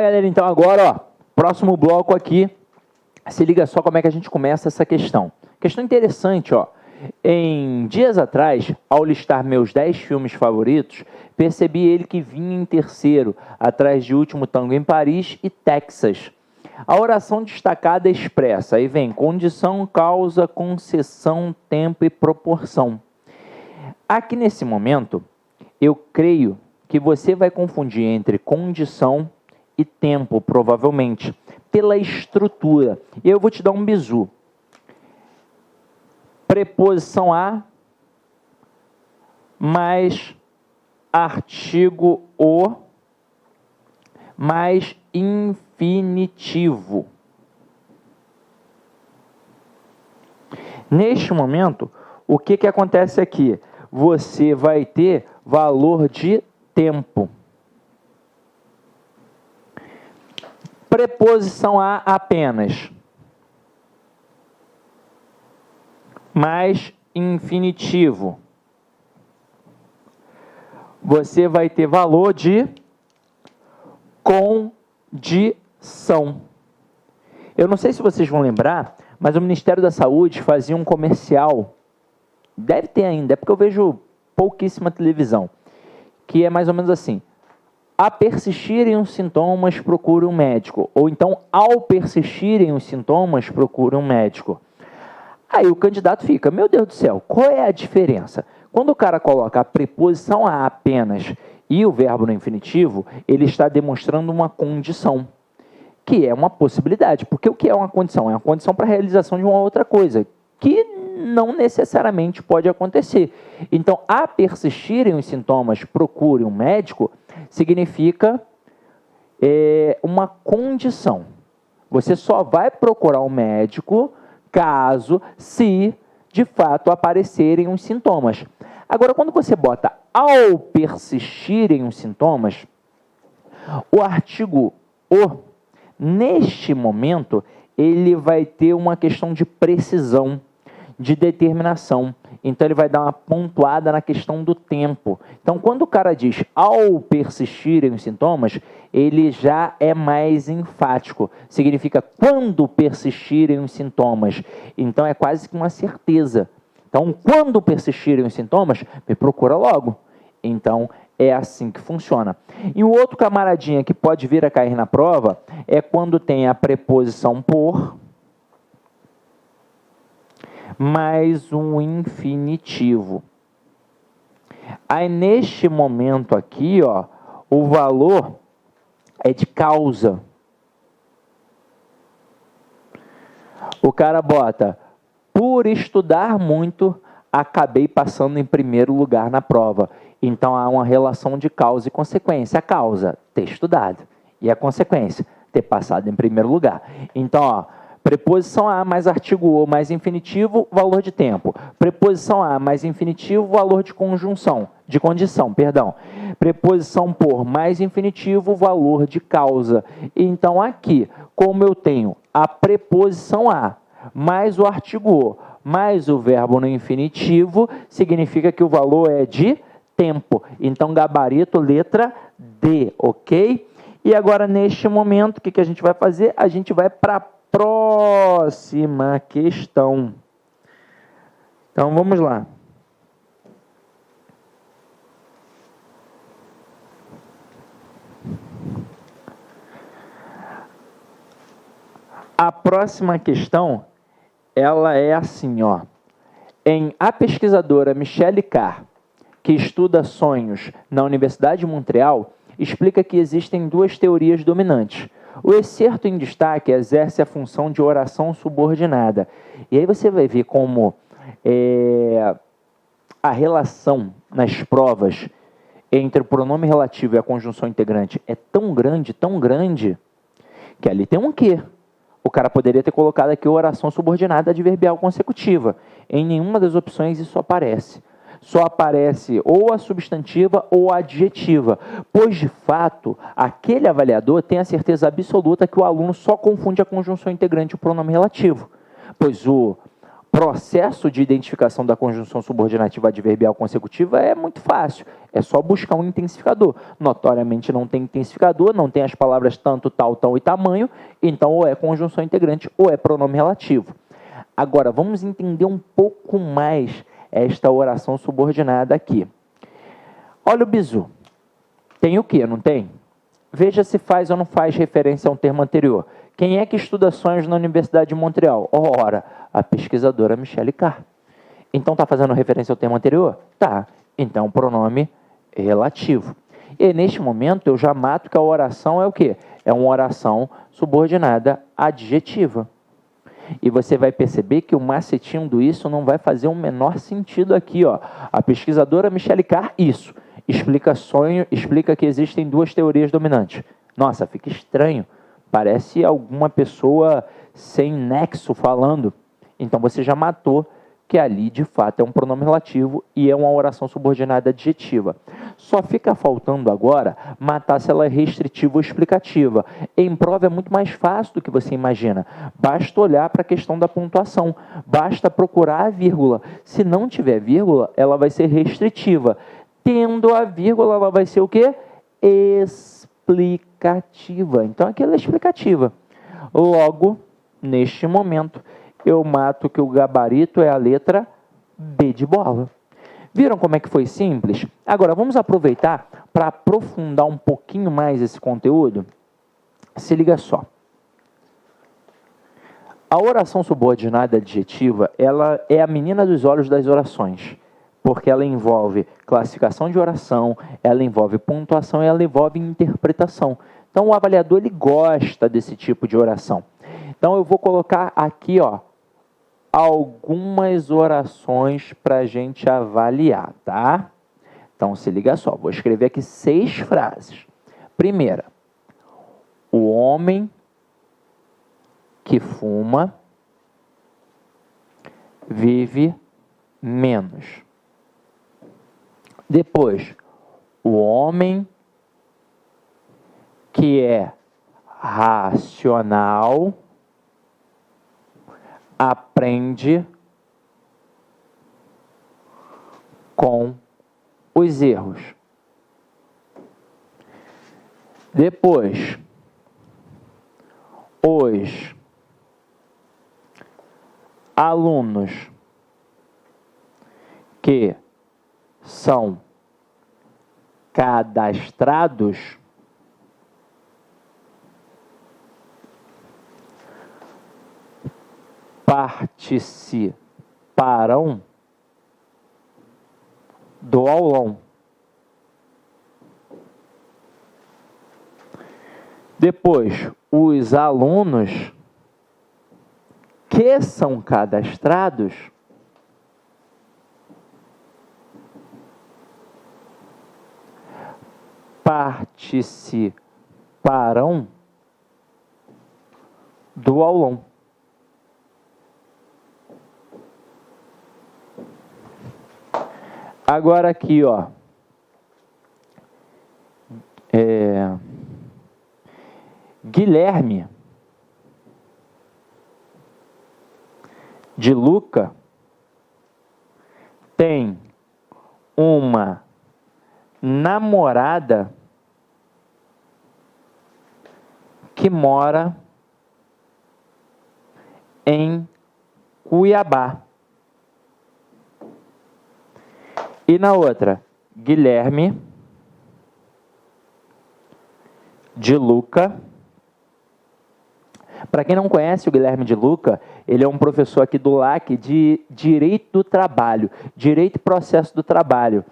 Fala, galera, então agora, ó, próximo bloco aqui, se liga só como é que a gente começa essa questão. Questão interessante, ó. Em dias atrás, ao listar meus 10 filmes favoritos, percebi ele que vinha em terceiro, atrás de Último Tango em Paris e Texas. A oração destacada expressa, aí vem condição, causa, concessão, tempo e proporção. Aqui nesse momento, eu creio que você vai confundir entre condição e tempo, provavelmente, pela estrutura. E eu vou te dar um bizu. Preposição a mais artigo o mais infinitivo. Neste momento, o que acontece aqui? Você vai ter valor de tempo. Preposição a apenas. Mais infinitivo. Você vai ter valor de condição. Eu não sei se vocês vão lembrar, mas o Ministério da Saúde fazia um comercial, deve ter ainda, é porque eu vejo pouquíssima televisão, que é mais ou menos assim: a persistirem os sintomas, procure um médico. Ou então, ao persistirem os sintomas, procure um médico. Aí o candidato fica, meu Deus do céu, qual é a diferença? Quando o cara coloca a preposição a apenas e o verbo no infinitivo, ele está demonstrando uma condição, que é uma possibilidade. Porque o que é uma condição? É uma condição para a realização de uma outra coisa, que não necessariamente pode acontecer. Então, a persistirem os sintomas, procure um médico, significa uma condição. Você só vai procurar um médico caso, se de fato aparecerem os sintomas. Agora, quando você bota ao persistirem os sintomas, o artigo o, neste momento, ele vai ter uma questão de precisão, de determinação. Então, ele vai dar uma pontuada na questão do tempo. Então, quando o cara diz ao persistirem os sintomas, ele já é mais enfático. Significa quando persistirem os sintomas. Então, é quase que uma certeza. Então, quando persistirem os sintomas, me procura logo. Então, é assim que funciona. E o outro camaradinha que pode vir a cair na prova é quando tem a preposição por mais um infinitivo. Aí, neste momento aqui, ó, o valor é de causa. O cara bota, por estudar muito, acabei passando em primeiro lugar na prova. Então, há uma relação de causa e consequência. A causa, ter estudado. E a consequência, ter passado em primeiro lugar. Então, ó, preposição a mais artigo o mais infinitivo, valor de tempo. Preposição a mais infinitivo, valor de condição. Preposição por mais infinitivo, valor de causa. Então, aqui, como eu tenho a preposição a mais o artigo o mais o verbo no infinitivo, significa que o valor é de tempo. Então, gabarito, letra D, ok? E agora, neste momento, o que a gente vai fazer? A gente vai para a próxima questão. Então, vamos lá. A próxima questão, ela é assim, ó. A pesquisadora Michelle Carr, que estuda sonhos na Universidade de Montreal, explica que existem duas teorias dominantes. O excerto em destaque exerce a função de oração subordinada. E aí você vai ver como a relação nas provas entre o pronome relativo e a conjunção integrante é tão grande, que ali tem um quê. O cara poderia ter colocado aqui oração subordinada adverbial consecutiva. Em nenhuma das opções isso aparece. Só aparece ou a substantiva ou a adjetiva, pois, de fato, aquele avaliador tem a certeza absoluta que o aluno só confunde a conjunção integrante e o pronome relativo, pois processo de identificação da conjunção subordinativa adverbial consecutiva é muito fácil. É só buscar um intensificador. Notoriamente não tem intensificador, não tem as palavras tanto, tal, tão e tamanho, então ou é conjunção integrante ou é pronome relativo. Agora, vamos entender um pouco mais esta oração subordinada aqui. Olha o bizu. Tem o quê? Não tem? Veja se faz ou não faz referência a um termo anterior. Quem é que estuda sonhos na Universidade de Montreal? Ora, a pesquisadora Michele Carr. Então está fazendo referência ao termo anterior? Tá. Então, pronome relativo. E neste momento eu já mato que a oração é o quê? É uma oração subordinada adjetiva. E você vai perceber que o macetinho do isso não vai fazer o menor sentido aqui, ó. A pesquisadora Michele Carr, isso. Explica que existem duas teorias dominantes. Nossa, fica estranho. Parece alguma pessoa sem nexo falando. Então você já matou que ali, de fato, é um pronome relativo e é uma oração subordinada adjetiva. Só fica faltando agora matar se ela é restritiva ou explicativa. Em prova é muito mais fácil do que você imagina. Basta olhar para a questão da pontuação. Basta procurar a vírgula. Se não tiver vírgula, ela vai ser restritiva. Tendo a vírgula, ela vai ser o quê? Explicativa. Então, aqui ela é explicativa. Logo, neste momento, eu mato que o gabarito é a letra B de bola. Viram como é que foi simples? Agora, vamos aproveitar para aprofundar um pouquinho mais esse conteúdo? Se liga só. A oração subordinada adjetiva, ela é a menina dos olhos das orações, porque ela envolve classificação de oração, ela envolve pontuação e ela envolve interpretação. Então, o avaliador ele gosta desse tipo de oração. Então, eu vou colocar aqui, ó, algumas orações para a gente avaliar, tá? Então, se liga só, vou escrever aqui 6 frases. Primeira, o homem que fuma vive menos. Depois, o homem que é racional aprende com os erros. Depois, os alunos que são cadastrados participarão do aulão. Depois, os alunos que são cadastrados participarão do aulão. Agora aqui, ó. Guilherme de Luca tem uma namorada que mora em Cuiabá. E na outra, Guilherme de Luca. Para quem não conhece o Guilherme de Luca, ele é um professor aqui do LAC de Direito do Trabalho, Direito e Processo do Trabalho.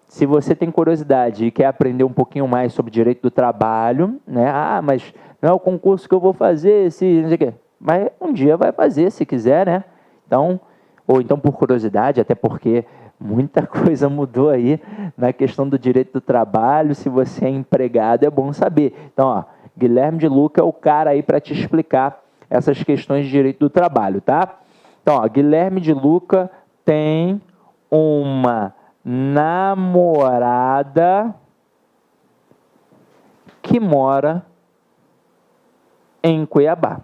Se você tem curiosidade e quer aprender um pouquinho mais sobre Direito do Trabalho, né? Ah, mas não é o concurso que eu vou fazer, se não sei o quê. Mas um dia vai fazer, se quiser, né? Então, ou então por curiosidade, até porque muita coisa mudou aí na questão do direito do trabalho. Se você é empregado, é bom saber. Então, ó, Guilherme de Luca é o cara aí para te explicar essas questões de direito do trabalho, tá? Então, ó, Guilherme de Luca tem uma namorada que mora em Cuiabá.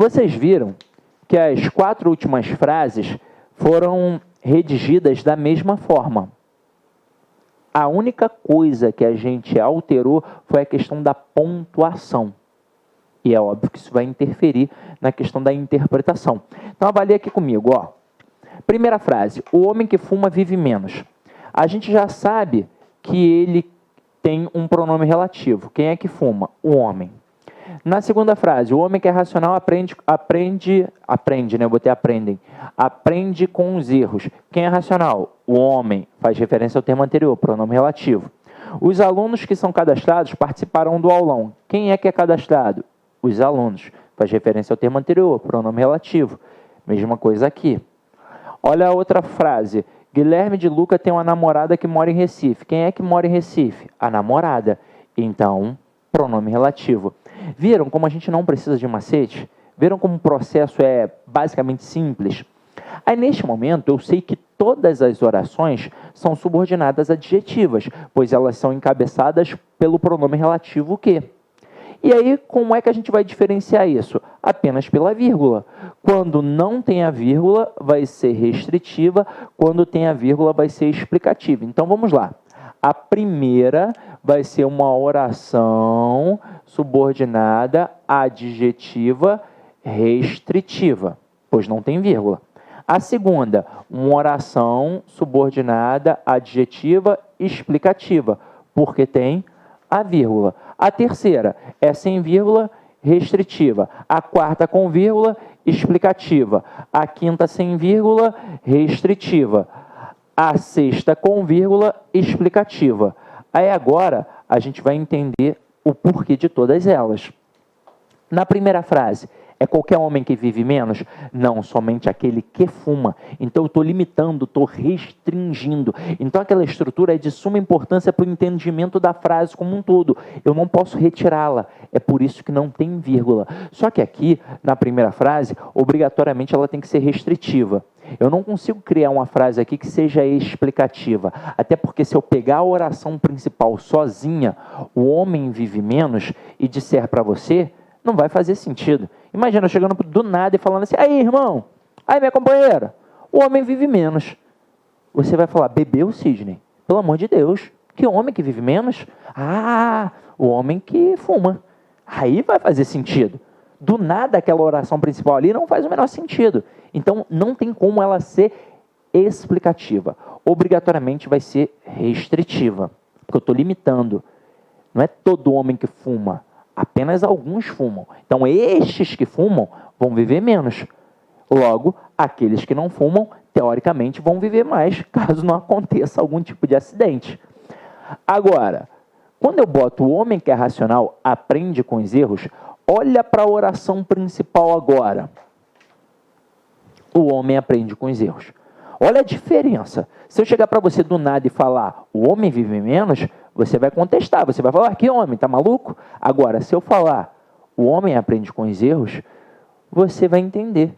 Vocês viram que as 4 últimas frases foram redigidas da mesma forma. A única coisa que a gente alterou foi a questão da pontuação. E é óbvio que isso vai interferir na questão da interpretação. Então, avalie aqui comigo, ó. Primeira frase, o homem que fuma vive menos. A gente já sabe que ele tem um pronome relativo. Quem é que fuma? O homem. Na segunda frase, o homem que é racional aprende, né? Eu botei aprendem. Aprende com os erros. Quem é racional? O homem. Faz referência ao termo anterior, pronome relativo. Os alunos que são cadastrados participarão do aulão. Quem é que é cadastrado? Os alunos. Faz referência ao termo anterior, pronome relativo. Mesma coisa aqui. Olha a outra frase. Guilherme de Luca tem uma namorada que mora em Recife. Quem é que mora em Recife? A namorada. Então, pronome relativo. Viram como a gente não precisa de macete? Viram como o processo é basicamente simples? Aí, neste momento, eu sei que todas as orações são subordinadas adjetivas, pois elas são encabeçadas pelo pronome relativo que. E aí, como é que a gente vai diferenciar isso? Apenas pela vírgula. Quando não tem a vírgula, vai ser restritiva. Quando tem a vírgula, vai ser explicativa. Então, vamos lá. A primeira vai ser uma oração subordinada adjetiva restritiva, pois não tem vírgula. A segunda, uma oração subordinada adjetiva explicativa, porque tem a vírgula. A terceira é sem vírgula, restritiva. A quarta com vírgula, explicativa. A quinta sem vírgula, restritiva. A sexta com vírgula, explicativa. Aí agora a gente vai entender o porquê de todas elas. Na primeira frase, é qualquer homem que vive menos? Não, somente aquele que fuma. Então eu estou limitando, estou restringindo. Então aquela estrutura é de suma importância para o entendimento da frase como um todo. Eu não posso retirá-la. É por isso que não tem vírgula. Só que aqui, na primeira frase, obrigatoriamente ela tem que ser restritiva. Eu não consigo criar uma frase aqui que seja explicativa. Até porque se eu pegar a oração principal sozinha, o homem vive menos, e disser para você, não vai fazer sentido. Imagina eu chegando do nada e falando assim, aí irmão, aí minha companheira, o homem vive menos. Você vai falar, bebeu, Sidney? Pelo amor de Deus, que homem que vive menos? Ah, o homem que fuma. Aí vai fazer sentido. Do nada aquela oração principal ali não faz o menor sentido. Então não tem como ela ser explicativa. Obrigatoriamente vai ser restritiva, porque eu estou limitando. Não é todo homem que fuma. Apenas alguns fumam. Então, estes que fumam vão viver menos. Logo, aqueles que não fumam, teoricamente, vão viver mais, caso não aconteça algum tipo de acidente. Agora, quando eu boto o homem que é racional aprende com os erros, olha para a oração principal agora. O homem aprende com os erros. Olha a diferença. Se eu chegar para você do nada e falar, o homem vive menos, você vai contestar, você vai falar, que homem, tá maluco? Agora, se eu falar, o homem aprende com os erros, você vai entender.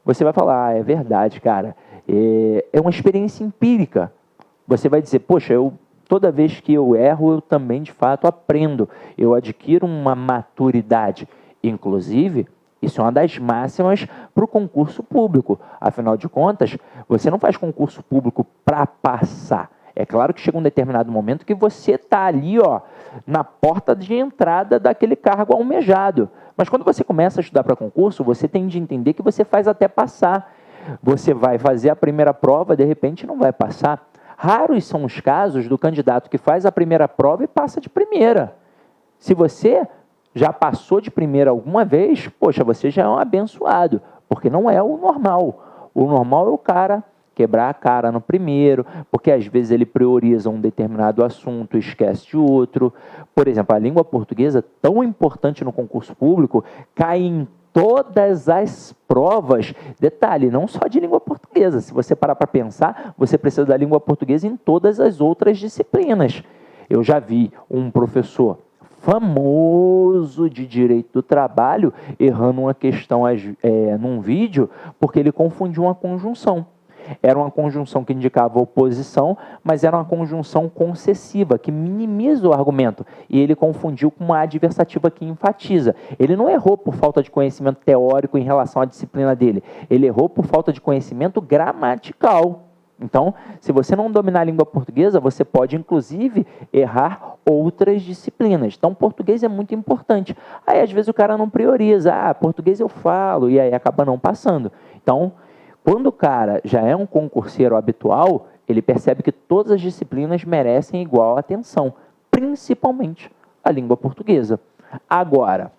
Você vai falar, é verdade, cara, é uma experiência empírica. Você vai dizer, poxa, toda vez que eu erro, eu também, de fato, aprendo. Eu adquiro uma maturidade. Inclusive, isso é uma das máximas para o concurso público. Afinal de contas, você não faz concurso público para passar. É claro que chega um determinado momento que você está ali, ó, na porta de entrada daquele cargo almejado. Mas quando você começa a estudar para concurso, você tem de entender que você faz até passar. Você vai fazer a primeira prova, de repente não vai passar. Raros são os casos do candidato que faz a primeira prova e passa de primeira. Se você já passou de primeira alguma vez, poxa, você já é um abençoado, porque não é o normal. O normal é o cara quebrar a cara no primeiro, porque às vezes ele prioriza um determinado assunto e esquece de outro. Por exemplo, a língua portuguesa, tão importante no concurso público, cai em todas as provas. Detalhe, não só de língua portuguesa. Se você parar para pensar, você precisa da língua portuguesa em todas as outras disciplinas. Eu já vi um professor famoso de direito do trabalho errando uma questão num vídeo porque ele confundiu uma conjunção. Era uma conjunção que indicava oposição, mas era uma conjunção concessiva, que minimiza o argumento. E ele confundiu com uma adversativa que enfatiza. Ele não errou por falta de conhecimento teórico em relação à disciplina dele. Ele errou por falta de conhecimento gramatical. Então, se você não dominar a língua portuguesa, você pode, inclusive, errar outras disciplinas. Então, português é muito importante. Aí, às vezes, o cara não prioriza. Português eu falo, e aí acaba não passando. Então, quando o cara já é um concurseiro habitual, ele percebe que todas as disciplinas merecem igual atenção, principalmente a língua portuguesa. Agora,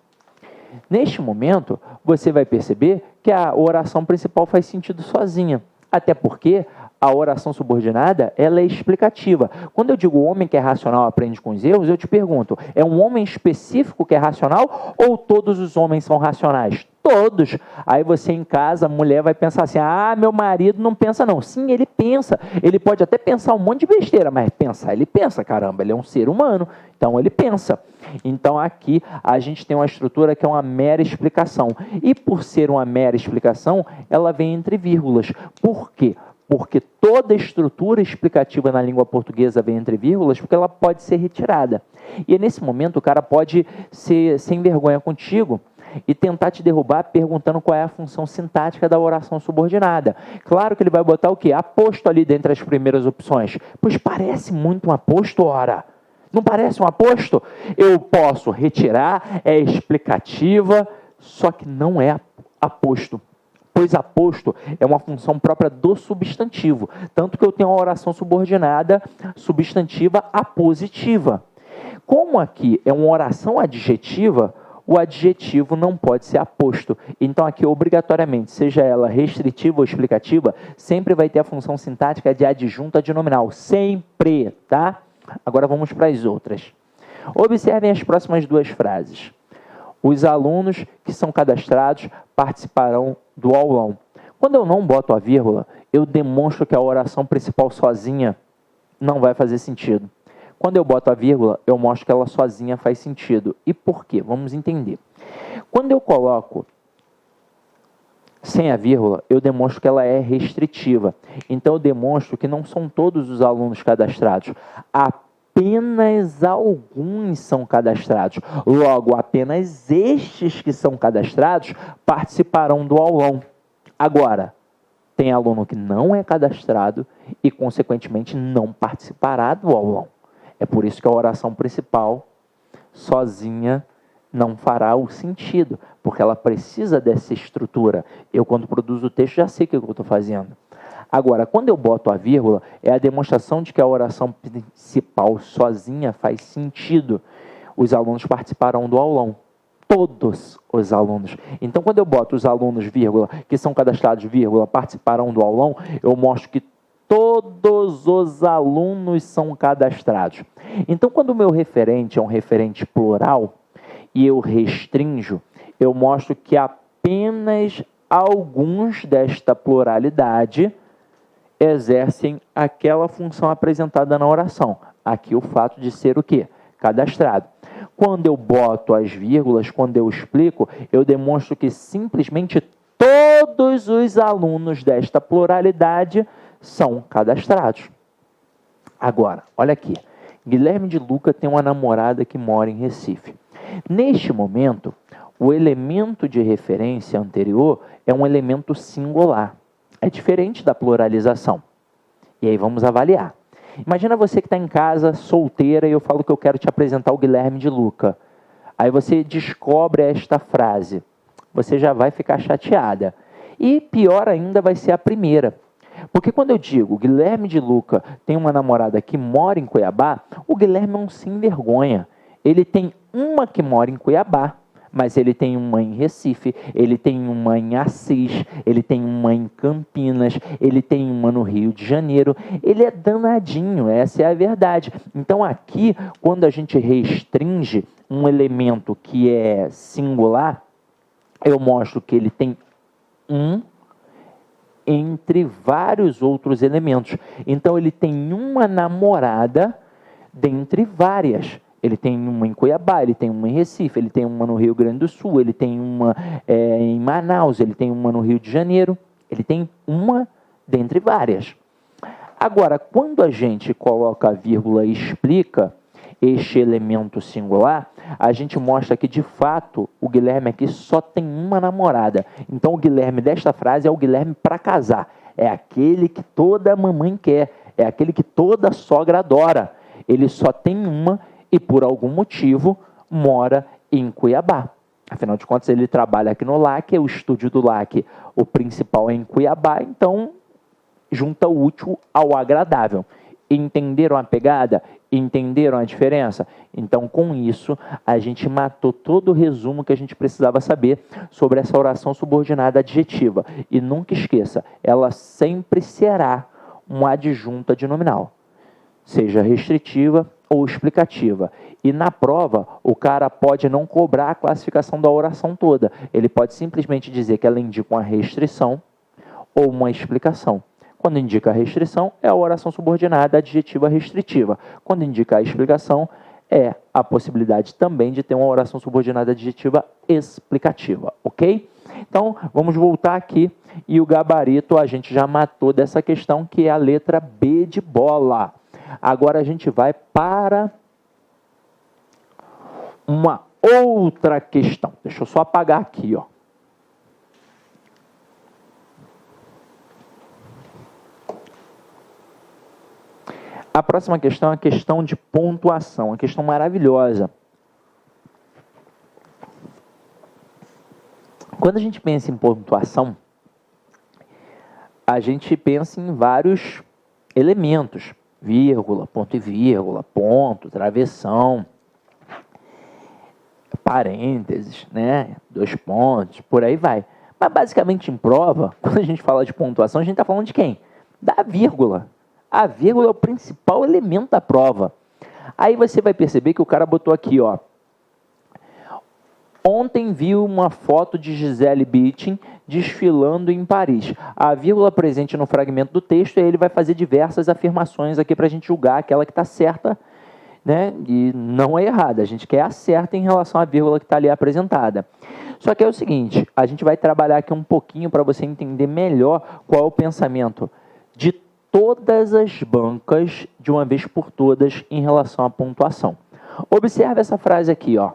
neste momento, você vai perceber que a oração principal faz sentido sozinha. Até porque a oração subordinada, ela é explicativa. Quando eu digo o homem que é racional aprende com os erros, eu te pergunto, é um homem específico que é racional ou todos os homens são racionais? Todos. Aí você em casa, a mulher vai pensar assim, meu marido não pensa não. Sim, ele pensa. Ele pode até pensar um monte de besteira, mas pensar, ele pensa, caramba, ele é um ser humano. Então ele pensa. Então aqui a gente tem uma estrutura que é uma mera explicação. E por ser uma mera explicação, ela vem entre vírgulas. Por quê? Porque toda estrutura explicativa na língua portuguesa vem entre vírgulas, porque ela pode ser retirada. E nesse momento o cara pode ser sem vergonha contigo e tentar te derrubar perguntando qual é a função sintática da oração subordinada. Claro que ele vai botar o quê? Aposto ali dentre as primeiras opções. Pois parece muito um aposto, ora. Não parece um aposto? Eu posso retirar, é explicativa, só que não é aposto. Pois aposto é uma função própria do substantivo. Tanto que eu tenho uma oração subordinada substantiva apositiva. Como aqui é uma oração adjetiva, o adjetivo não pode ser aposto. Então aqui, obrigatoriamente, seja ela restritiva ou explicativa, sempre vai ter a função sintática de adjunto adnominal. Sempre, tá? Agora vamos para as outras. Observem as próximas duas frases. Os alunos que são cadastrados participarão do aulão. Quando eu não boto a vírgula, eu demonstro que a oração principal sozinha não vai fazer sentido. Quando eu boto a vírgula, eu mostro que ela sozinha faz sentido. E por quê? Vamos entender. Quando eu coloco sem a vírgula, eu demonstro que ela é restritiva. Então, eu demonstro que não são todos os alunos cadastrados. Apenas alguns são cadastrados. Logo, apenas estes que são cadastrados participarão do aulão. Agora, tem aluno que não é cadastrado e, consequentemente, não participará do aulão. É por isso que a oração principal, sozinha, não fará o sentido, porque ela precisa dessa estrutura. Eu, quando produzo o texto, já sei o que eu estou fazendo. Agora, quando eu boto a vírgula, é a demonstração de que a oração principal sozinha faz sentido. Os alunos participarão do aulão. Todos os alunos. Então, quando eu boto os alunos, vírgula, que são cadastrados, vírgula, participarão do aulão, eu mostro que todos os alunos são cadastrados. Então, quando o meu referente é um referente plural e eu restringo, eu mostro que apenas alguns desta pluralidade exercem aquela função apresentada na oração. Aqui o fato de ser o quê? Cadastrado. Quando eu boto as vírgulas, quando eu explico, eu demonstro que simplesmente todos os alunos desta pluralidade são cadastrados. Agora, olha aqui. Guilherme de Luca tem uma namorada que mora em Recife. Neste momento, o elemento de referência anterior é um elemento singular. É diferente da pluralização. E aí vamos avaliar. Imagina você que está em casa, solteira, e eu falo que eu quero te apresentar o Guilherme de Luca. Aí você descobre esta frase. Você já vai ficar chateada. E pior ainda vai ser a primeira. Porque quando eu digo Guilherme de Luca tem uma namorada que mora em Cuiabá, o Guilherme é um sem vergonha. Ele tem uma que mora em Cuiabá, mas ele tem uma em Recife, ele tem uma em Assis, ele tem uma em Campinas, ele tem uma no Rio de Janeiro. Ele é danadinho, essa é a verdade. Então aqui, quando a gente restringe um elemento que é singular, eu mostro que ele tem um entre vários outros elementos. Então ele tem uma namorada dentre várias. Ele tem uma em Cuiabá, ele tem uma em Recife, ele tem uma no Rio Grande do Sul, ele tem uma em Manaus, ele tem uma no Rio de Janeiro. Ele tem uma dentre várias. Agora, quando a gente coloca a vírgula e explica este elemento singular, a gente mostra que, de fato, o Guilherme aqui só tem uma namorada. Então, o Guilherme desta frase é o Guilherme para casar. É aquele que toda mamãe quer, é aquele que toda sogra adora. Ele só tem uma e, por algum motivo, mora em Cuiabá. Afinal de contas, ele trabalha aqui no LAC, o estúdio do LAC, o principal é em Cuiabá, então junta o útil ao agradável. Entenderam a pegada? Entenderam a diferença? Então, com isso, a gente matou todo o resumo que a gente precisava saber sobre essa oração subordinada adjetiva. E nunca esqueça, ela sempre será uma adjunta de nominal, seja restritiva ou explicativa. E na prova, o cara pode não cobrar a classificação da oração toda. Ele pode simplesmente dizer que ela indica uma restrição ou uma explicação. Quando indica a restrição, é a oração subordinada adjetiva restritiva. Quando indica a explicação, é a possibilidade também de ter uma oração subordinada adjetiva explicativa, ok? Então, vamos voltar aqui, e o gabarito a gente já matou dessa questão, que é a letra B de bola. Agora a gente vai para uma outra questão. Deixa eu só apagar aqui, ó. A próxima questão é a questão de pontuação, uma questão maravilhosa. Quando a gente pensa em pontuação, a gente pensa em vários elementos, vírgula, ponto e vírgula, ponto, travessão, parênteses, né? 2 pontos, por aí vai. Mas basicamente em prova, quando a gente fala de pontuação, a gente está falando de quem? Da vírgula. A vírgula é o principal elemento da prova. Aí você vai perceber que o cara botou aqui, ó. Ontem vi uma foto de Gisele Bündchen desfilando em Paris. A vírgula presente no fragmento do texto, ele vai fazer diversas afirmações aqui para a gente julgar aquela que está certa, né? E não é errada. A gente quer a certa em relação à vírgula que está ali apresentada. Só que é o seguinte, a gente vai trabalhar aqui um pouquinho para você entender melhor qual é o pensamento de todas as bancas, de uma vez por todas, em relação à pontuação. Observe essa frase aqui, ó.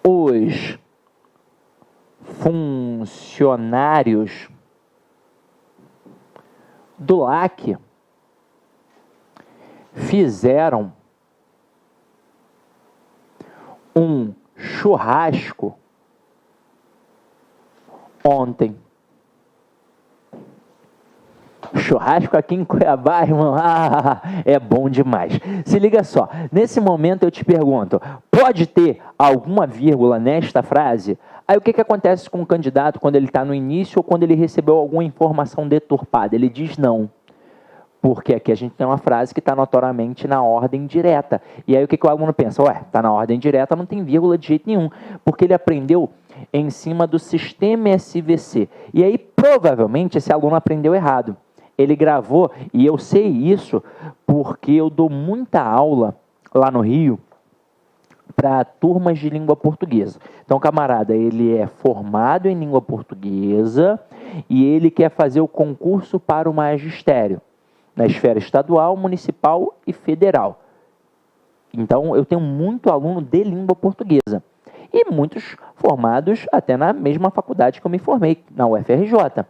Os funcionários do LAC fizeram um churrasco ontem. Churrasco aqui em Cuiabá, irmão, é bom demais. Se liga só, nesse momento eu te pergunto, pode ter alguma vírgula nesta frase? Aí o que acontece com o candidato quando ele está no início ou quando ele recebeu alguma informação deturpada? Ele diz não. Porque aqui a gente tem uma frase que está notoriamente na ordem direta. E aí o que o aluno pensa? Ué, está na ordem direta, não tem vírgula de jeito nenhum. Porque ele aprendeu em cima do sistema SVC. E aí provavelmente esse aluno aprendeu errado. Ele gravou, e eu sei isso porque eu dou muita aula lá no Rio para turmas de língua portuguesa. Então, camarada, ele é formado em língua portuguesa e ele quer fazer o concurso para o magistério, na esfera estadual, municipal e federal. Então, eu tenho muito aluno de língua portuguesa. E muitos formados até na mesma faculdade que eu me formei, na UFRJ.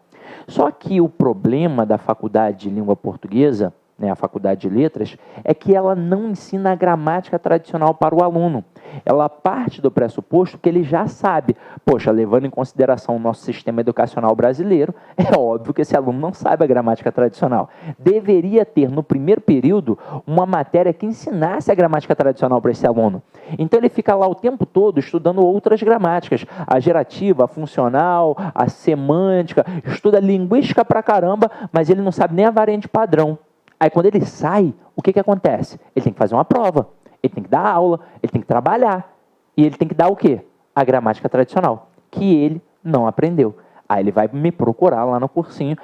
Só que o problema da faculdade de língua portuguesa, né, a faculdade de letras, é que ela não ensina a gramática tradicional para o aluno. Ela parte do pressuposto que ele já sabe. Poxa, levando em consideração o nosso sistema educacional brasileiro, é óbvio que esse aluno não sabe a gramática tradicional. Deveria ter, no primeiro período, uma matéria que ensinasse a gramática tradicional para esse aluno. Então ele fica lá o tempo todo estudando outras gramáticas. A gerativa, a funcional, a semântica, estuda linguística pra caramba, mas ele não sabe nem a variante padrão. Aí quando ele sai, o que acontece? Ele tem que fazer uma prova, ele tem que dar aula, ele tem que trabalhar. E ele tem que dar o quê? A gramática tradicional, que ele não aprendeu. Aí ele vai me procurar lá no cursinho,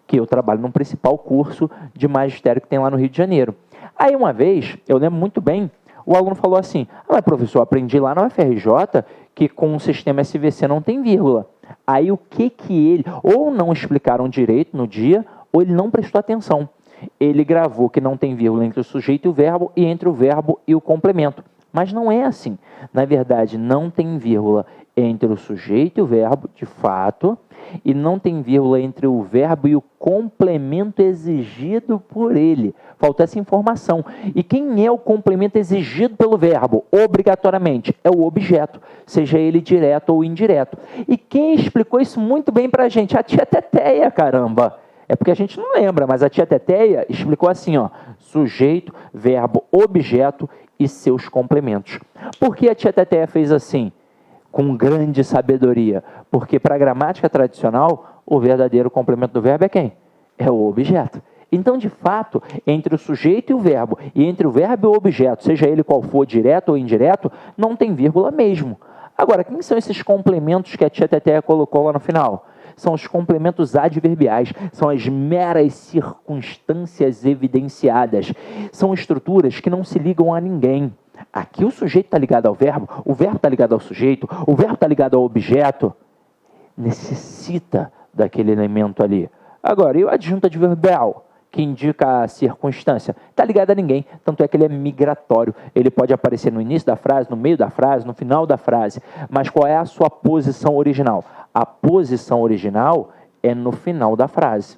que eu trabalho no principal curso de magistério que tem lá no Rio de Janeiro. Aí uma vez, eu lembro muito bem, o aluno falou assim, mas professor, aprendi lá na UFRJ que com o sistema SVC não tem vírgula. Aí o que ele... Ou não explicaram direito no dia, ou ele não prestou atenção. Ele gravou que não tem vírgula entre o sujeito e o verbo, e entre o verbo e o complemento. Mas não é assim. Na verdade, não tem vírgula entre o sujeito e o verbo, de fato, e não tem vírgula entre o verbo e o complemento exigido por ele. Falta essa informação. E quem é o complemento exigido pelo verbo? Obrigatoriamente, é o objeto, seja ele direto ou indireto. E quem explicou isso muito bem pra gente? A tia Teteia, caramba! É porque a gente não lembra, mas a tia Teteia explicou assim, ó, sujeito, verbo, objeto e seus complementos. Por que a tia Teteia fez assim? Com grande sabedoria. Porque para a gramática tradicional, o verdadeiro complemento do verbo é quem? É o objeto. Então, de fato, entre o sujeito e o verbo, e entre o verbo e o objeto, seja ele qual for, direto ou indireto, não tem vírgula mesmo. Agora, quem são esses complementos que a tia Teteia colocou lá no final? São os complementos adverbiais, são as meras circunstâncias evidenciadas. São estruturas que não se ligam a ninguém. Aqui o sujeito está ligado ao verbo, o verbo está ligado ao sujeito, o verbo está ligado ao objeto. Necessita daquele elemento ali. Agora, e o adjunto adverbial, que indica a circunstância? Está ligado a ninguém, tanto é que ele é migratório. Ele pode aparecer no início da frase, no meio da frase, no final da frase. Mas qual é a sua posição original? A posição original é no final da frase.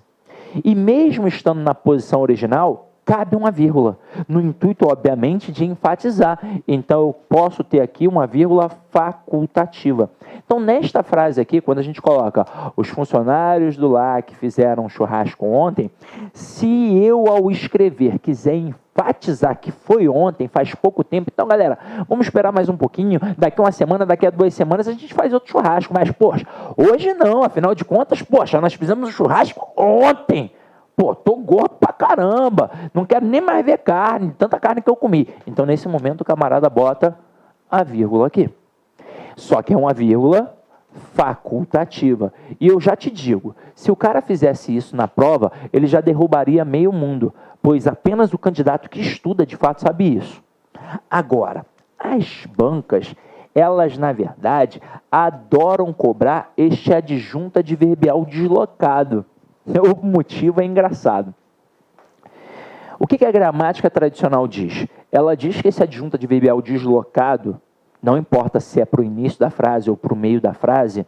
E mesmo estando na posição original, cabe uma vírgula, no intuito, obviamente, de enfatizar. Então, eu posso ter aqui uma vírgula facultativa. Então, nesta frase aqui, quando a gente coloca os funcionários do LAC fizeram um churrasco ontem, se eu, ao escrever, quiser enfatizar que foi ontem, faz pouco tempo, então, galera, vamos esperar mais um pouquinho, daqui uma semana, daqui a 2 semanas, a gente faz outro churrasco, mas, poxa, hoje não, afinal de contas, poxa, nós fizemos um churrasco ontem. Pô, tô gordo pra caramba, não quero nem mais ver carne, tanta carne que eu comi. Então, nesse momento, o camarada bota a vírgula aqui. Só que é uma vírgula facultativa. E eu já te digo, se o cara fizesse isso na prova, ele já derrubaria meio mundo, pois apenas o candidato que estuda, de fato, sabe isso. Agora, as bancas, elas, na verdade, adoram cobrar este adjunto adverbial deslocado. O motivo é engraçado. O que a gramática tradicional diz? Ela diz que esse adjunto adverbial deslocado, não importa se é para o início da frase ou para o meio da frase,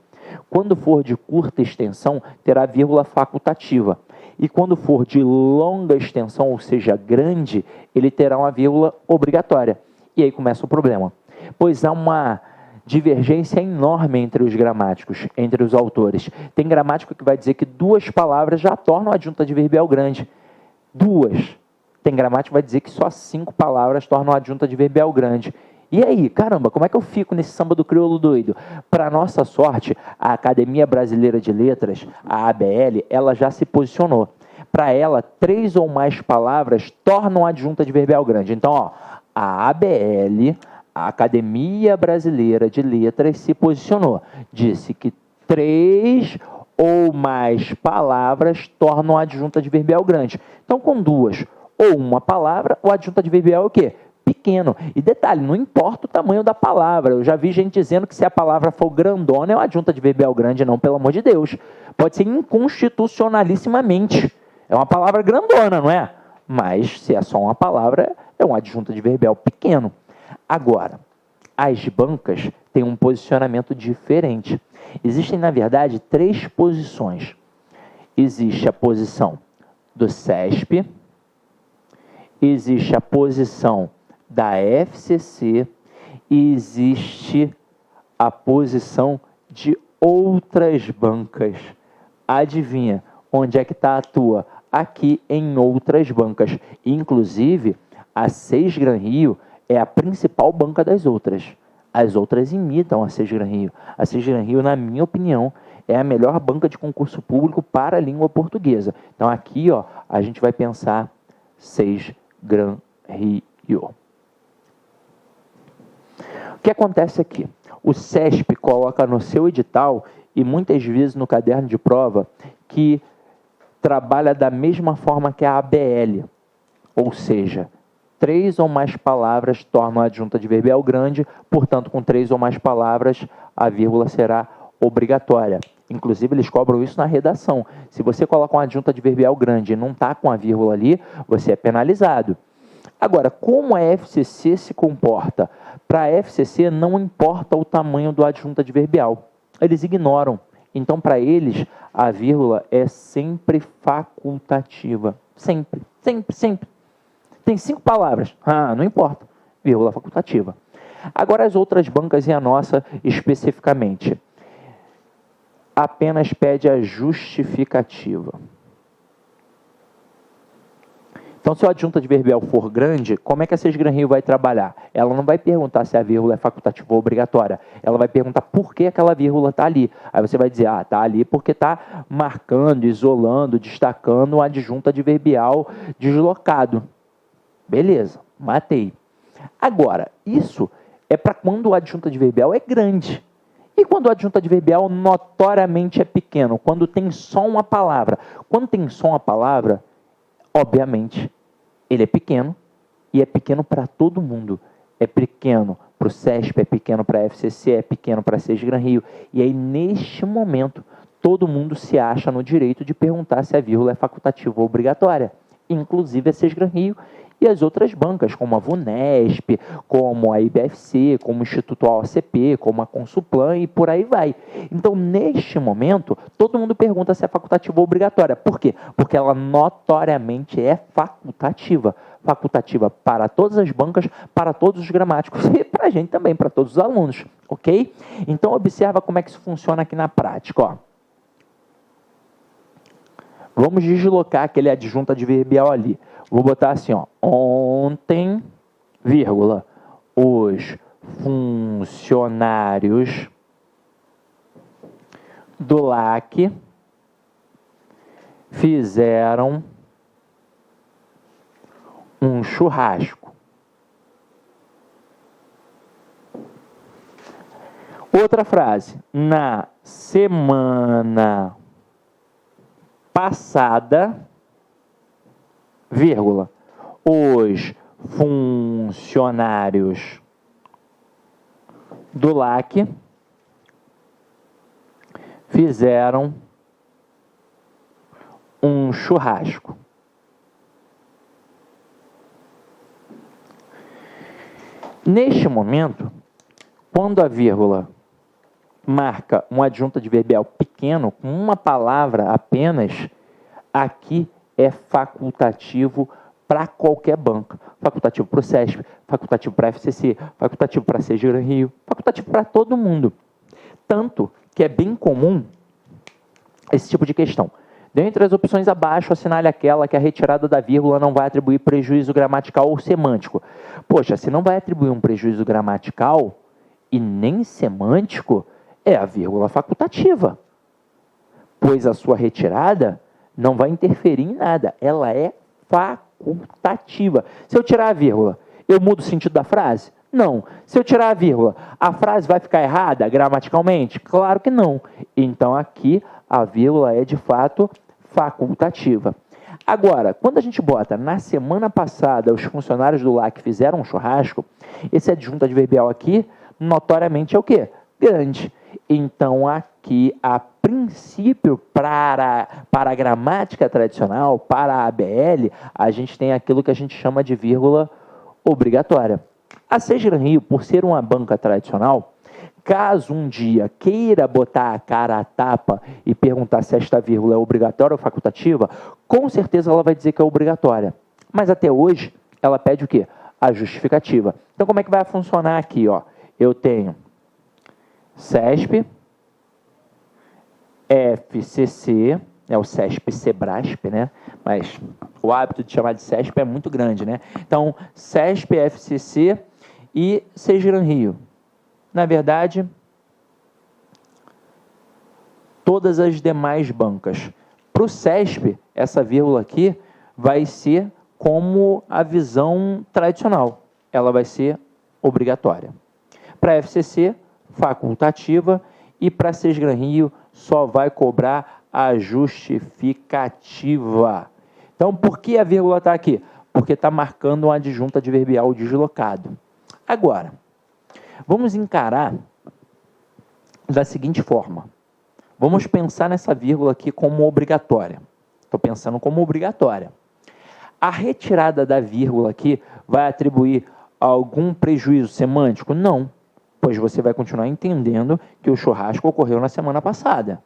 quando for de curta extensão, terá vírgula facultativa. E quando for de longa extensão, ou seja, grande, ele terá uma vírgula obrigatória. E aí começa o problema. Pois há uma divergência enorme entre os gramáticos, entre os autores. Tem gramático que vai dizer que 2 palavras já tornam adjunto adverbial grande. 2. Tem gramático que vai dizer que só 5 palavras tornam adjunto adverbial grande. E aí, caramba, como é que eu fico nesse samba do crioulo doido? Para nossa sorte, a Academia Brasileira de Letras, a ABL, ela já se posicionou. Para ela, 3 ou mais palavras tornam adjunto adverbial grande. Então, ó, a ABL, a Academia Brasileira de Letras, se posicionou. Disse que 3 ou mais palavras tornam adjunto adverbial grande. Então, com 2 ou uma palavra, o adjunto adverbial é o quê? Pequeno. E detalhe, não importa o tamanho da palavra. Eu já vi gente dizendo que se a palavra for grandona, é um adjunto adverbial grande. Não, pelo amor de Deus. Pode ser inconstitucionalissimamente. É uma palavra grandona, não é? Mas, se é só uma palavra, é um adjunto adverbial pequeno. Agora, as bancas têm um posicionamento diferente. Existem, na verdade, 3 posições. Existe a posição do CESP, existe a posição da FCC e existe a posição de outras bancas. Adivinha onde é que está a tua? Aqui em outras bancas. Inclusive, a Seis Gran Rio é a principal banca das outras. As outras imitam a Seis Gran Rio. A Seis Gran Rio, na minha opinião, é a melhor banca de concurso público para a língua portuguesa. Então, aqui, ó, a gente vai pensar Seis Gran Rio. O que acontece aqui? O CESP coloca no seu edital, e muitas vezes no caderno de prova, que trabalha da mesma forma que a ABL. Ou seja, 3 ou mais palavras tornam a adjunto adverbial grande, portanto, com 3 ou mais palavras, a vírgula será obrigatória. Inclusive, eles cobram isso na redação. Se você coloca uma adjunta adverbial grande e não está com a vírgula ali, você é penalizado. Agora, como a FCC se comporta? Para a FCC, não importa o tamanho do adjunto adverbial. Eles ignoram. Então, para eles, a vírgula é sempre facultativa. Sempre, sempre, sempre. Tem 5 palavras. Não importa. Vírgula facultativa. Agora, as outras bancas e a nossa especificamente. Apenas pede a justificativa. Então, se o adjunto adverbial for grande, como é que a Sesgran-Rio vai trabalhar? Ela não vai perguntar se a vírgula é facultativa ou obrigatória. Ela vai perguntar por que aquela vírgula está ali. Aí você vai dizer, está ali porque está marcando, isolando, destacando o adjunto adverbial deslocado. Beleza, matei. Agora, isso é para quando o adjunto adverbial é grande. E quando o adjunto adverbial notoriamente é pequeno? Quando tem só uma palavra. Quando tem só uma palavra, obviamente, ele é pequeno, e é pequeno para todo mundo. É pequeno para o CESP, é pequeno para a FCC, é pequeno para a Sesgran-Rio. E aí, neste momento, todo mundo se acha no direito de perguntar se a vírgula é facultativa ou obrigatória. Inclusive a Sesgran-Rio e as outras bancas, como a VUNESP, como a IBFC, como o Instituto OCP, como a Consulplan e por aí vai. Então, neste momento, todo mundo pergunta se é facultativa ou obrigatória. Por quê? Porque ela notoriamente é facultativa. Facultativa para todas as bancas, para todos os gramáticos e para a gente também, para todos os alunos, ok? Então, observa como é que isso funciona aqui na prática, ó. Vamos deslocar aquele adjunto adverbial ali. Vou botar assim, ó. Ontem, vírgula, os funcionários do LAC fizeram um churrasco. Outra frase. Na semana passada, vírgula, os funcionários do LAC fizeram um churrasco. Neste momento, quando a vírgula marca um adjunto adverbial pequeno, com uma palavra apenas, aqui é facultativo para qualquer banca. Facultativo para o CESP, facultativo para a FCC, facultativo para a Sesgran-Rio, facultativo para todo mundo. Tanto que é bem comum esse tipo de questão. Dentre as opções abaixo, assinale aquela que a retirada da vírgula não vai atribuir prejuízo gramatical ou semântico. Poxa, se não vai atribuir um prejuízo gramatical e nem semântico, é a vírgula facultativa. Pois a sua retirada não vai interferir em nada. Ela é facultativa. Se eu tirar a vírgula, eu mudo o sentido da frase? Não. Se eu tirar a vírgula, a frase vai ficar errada gramaticalmente? Claro que não. Então, aqui, a vírgula é, de fato, facultativa. Agora, quando a gente bota na semana passada os funcionários do LAC fizeram um churrasco, esse adjunto adverbial aqui, notoriamente é o quê? Grande. Então, aqui, a princípio, para a gramática tradicional, para a ABL, a gente tem aquilo que a gente chama de vírgula obrigatória. A Sesgran-Rio, por ser uma banca tradicional, caso um dia queira botar a cara à tapa e perguntar se esta vírgula é obrigatória ou facultativa, com certeza ela vai dizer que é obrigatória. Mas até hoje, ela pede o quê? A justificativa. Então, como é que vai funcionar aqui? Ó? Eu tenho CESP, FCC, é o CESP-Sebrasp, né? Mas o hábito de chamar de CESP é muito grande, né? Então, CESP, FCC e Sesgran-Rio. Na verdade, todas as demais bancas. Para o CESP, essa vírgula aqui vai ser como a visão tradicional. Ela vai ser obrigatória. Para a FCC, facultativa, e para a Sesgran-Rio só vai cobrar a justificativa. Então, por que a vírgula está aqui? Porque está marcando um adjunto adverbial deslocado. Agora, vamos encarar da seguinte forma. Vamos pensar nessa vírgula aqui como obrigatória. Estou pensando como obrigatória. A retirada da vírgula aqui vai atribuir algum prejuízo semântico? Não, pois você vai continuar entendendo que o churrasco ocorreu na semana passada.